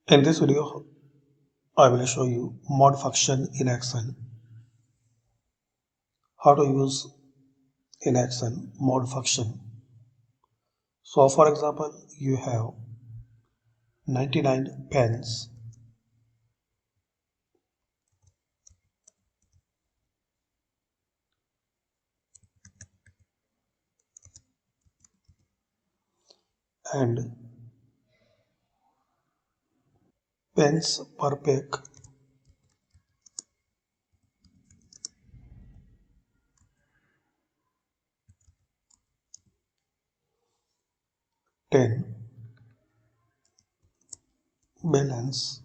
In this video, I will show you mod function in Excel. How to use in Excel mod function. So for example, you have 99 pens and pens per pack 10, balance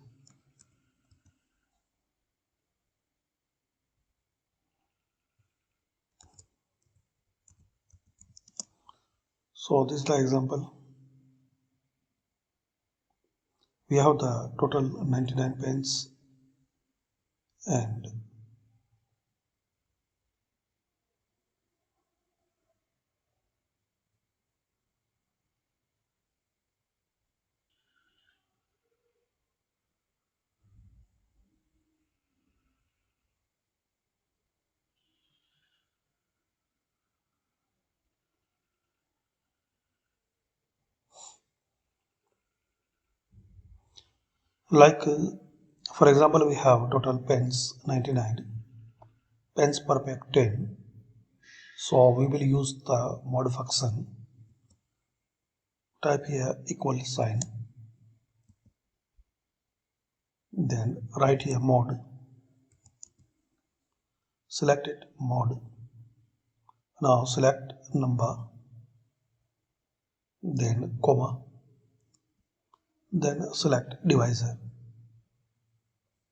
so this is the example. We have the total 99 pens and like for example we have total pens 99, pens per pack 10. So we will use the mod function. Type here equal sign, then write here mod, select it mod. Now select number, then comma, then select divisor,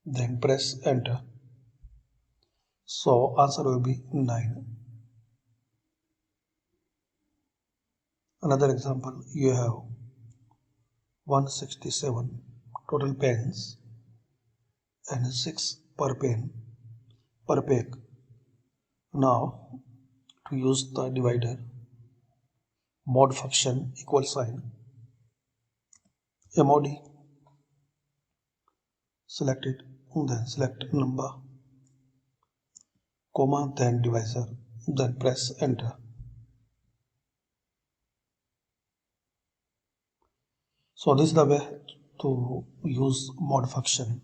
then press enter. So answer will be 9. Another example, you have 167 total pens and 6 per pen per pack. Now to use the divider, mod function equal sign, mod, select it, then select number, comma, then divisor, then press enter. So this is the way to use mod function.